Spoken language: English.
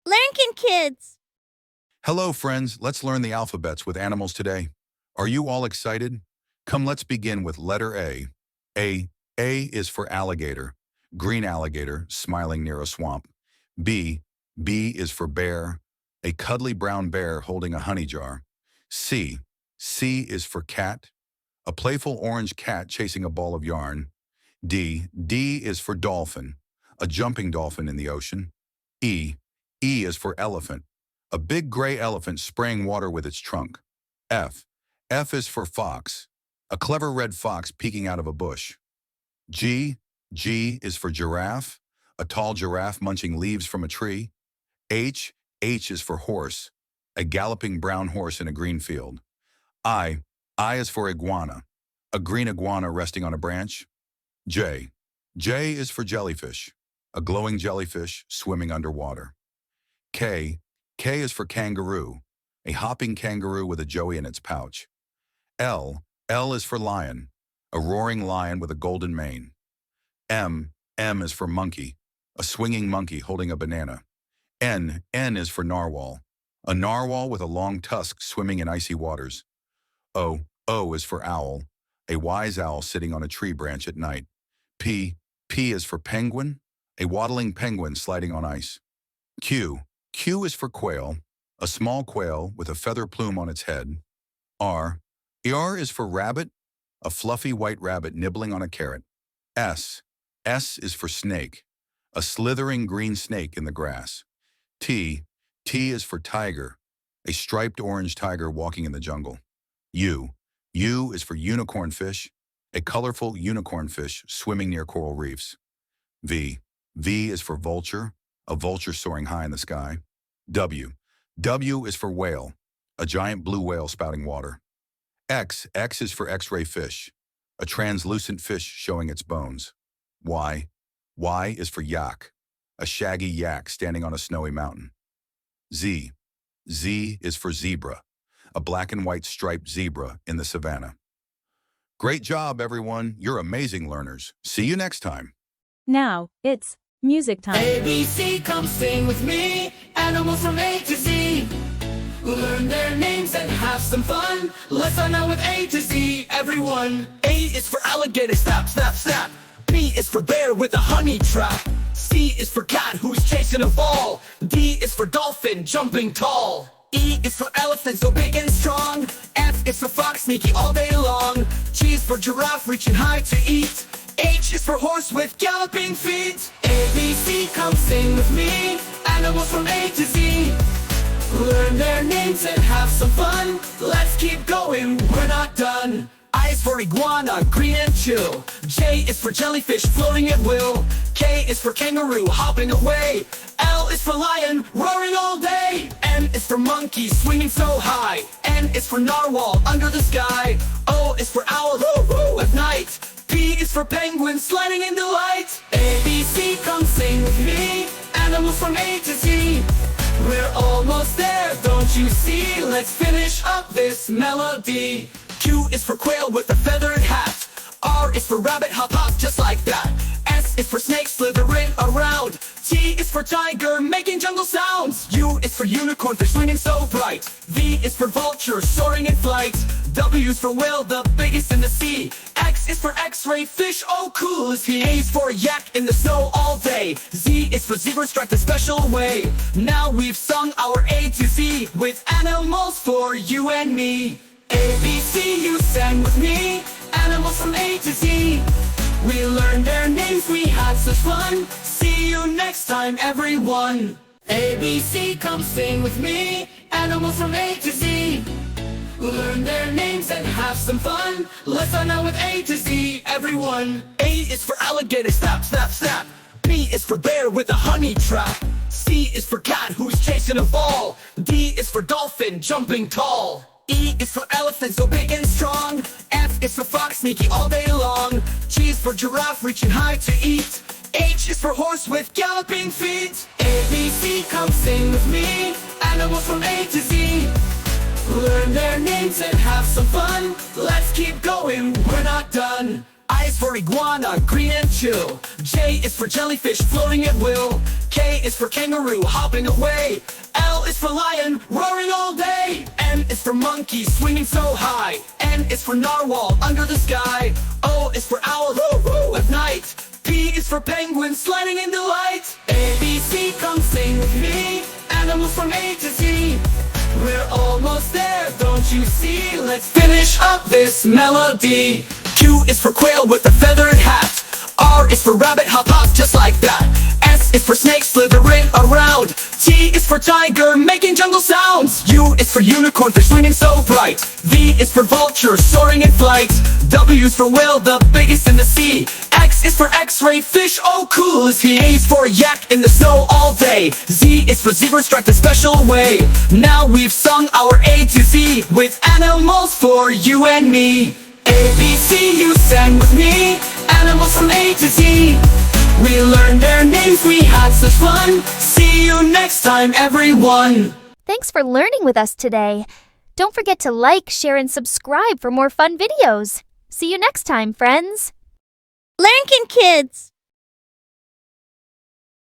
Learnkin Kids! Hello, friends. Let's learn the alphabets with animals today. Are you all excited? Come, let's begin with letter A. A is for alligator. Green alligator, smiling near a swamp. B is for bear. A cuddly brown bear holding a honey jar. C is for cat. A playful orange cat chasing a ball of yarn. D is for dolphin. A jumping dolphin in the ocean. E is for elephant. A big gray elephant spraying water with its trunk. F is for fox. A clever red fox peeking out of a bush. G is for giraffe. A tall giraffe munching leaves from a tree. H is for horse. A galloping brown horse in a green field. I is for iguana. A green iguana resting on a branch. J is for jellyfish. A glowing jellyfish swimming underwater. K is for kangaroo. A hopping kangaroo with a joey in its pouch. L is for lion. A roaring lion with a golden mane. M is for monkey. A swinging monkey holding a banana. N is for narwhal. A narwhal with a long tusk swimming in icy waters. O is for owl. A wise owl sitting on a tree branch at night. P is for penguin. A waddling penguin sliding on ice. Q is for quail. A small quail with a feather plume on its head. R is for rabbit. A fluffy white rabbit nibbling on a carrot. S is for snake. A slithering green snake in the grass. T is for tiger. A striped orange tiger walking in the jungle. U is for unicorn fish. A colorful unicorn fish swimming near coral reefs. V is for vulture. A vulture soaring high in the sky. W is for whale. A giant blue whale spouting water. X is for X-ray fish. A translucent fish showing its bones. Y is for yak. A shaggy yak standing on a snowy mountain. Z is for zebra. A black and white striped zebra in the savannah. Great job, everyone. You're amazing learners. See you next time. Now, it's music time. ABC, come sing with me. Animals from A to Z. Learn their names and have some fun. Let's start now with A to Z, everyone. A is for alligator, snap, snap, snap. B is for bear with a honey trap. C is for cat who's chasing a ball. D is for dolphin, jumping tall. E is for elephant, so big and strong. F is for fox, sneaky all day long. G is for giraffe, reaching high to eat. H is for horse with galloping feet. A, B, C, come sing with me. Animals from A to Z. Learn their names and have some fun. Let's keep going, we're not done. I is for iguana, green and chill. J is for jellyfish, floating at will. K is for kangaroo, hopping away. L is for lion, roaring all day. M is for monkey, swinging so high. N is for narwhal, under the sky. O is for owl, at night. P is for penguin, sliding in the light. A, B, C, come sing with me. Animals from A to Z. We're almost there, don't you see? Let's finish up this melody. Q is for quail with a feathered hat. R is for rabbit, hop hop just like that. S is for snake, slithering around. T is for tiger, making jungle sounds. U is for unicorn fish, swinging so bright. V is for vulture, soaring in flight. W is for whale, the biggest in the sea. X is for X-ray fish, oh cool is he. A is for yak in the snow all day. Z is for zebra, striped a special way. Now we've sung our A to Z with animals for you and me. A, B, C, you sang with me. Animals from A to Z. We learned their names, we had such fun. See you next time, everyone. A, B, C, come sing with me. Animals from A to Z. Learn their names and have some fun. Let's start now with A to Z, everyone. A is for alligator, snap, snap, snap. B is for bear with a honey trap. C is for cat who's chasing a ball. D is for dolphin, jumping tall. E is for elephant, so big and strong. F is for fox, sneaky all day long. G is for giraffe, reaching high to eat. H is for horse with galloping feet. A, B, C, come sing with me. Animals from A to Z. Learn their names and have some fun. Let's keep going, we're not done. I is for iguana, green and chill. J is for jellyfish, floating at will. K is for kangaroo, hopping away. L is for lion, roaring all day. M is for monkey, swinging so high. N is for narwhal, under the sky. O is for owl, woo-woo, at night. P is for penguin, sliding in the light. A, B, C, come sing with me. Animals from A to Z. We're almost there, don't you see? Let's finish up this melody. Q is for quail with a feathered hat. R is for rabbit, hop hop just like that. S is for snake, slithering around. T is for tiger, making jungle sounds. U is for unicorn, fish swinging so bright. V is for vulture, soaring in flight. W is for whale, the biggest in the sea. X is for x-ray fish, oh cool is he. A is for yak in the snow all day. Z is for zebra, striped a special way. Now we've sung our A to Z with animals for you and me. A, B, C, you sang with me. Animals from A to Z. We learned their names, we had such fun. See you next time, everyone. Thanks for learning with us today. Don't forget to like, share, and subscribe for more fun videos. See you next time, friends. Learnkin Kids.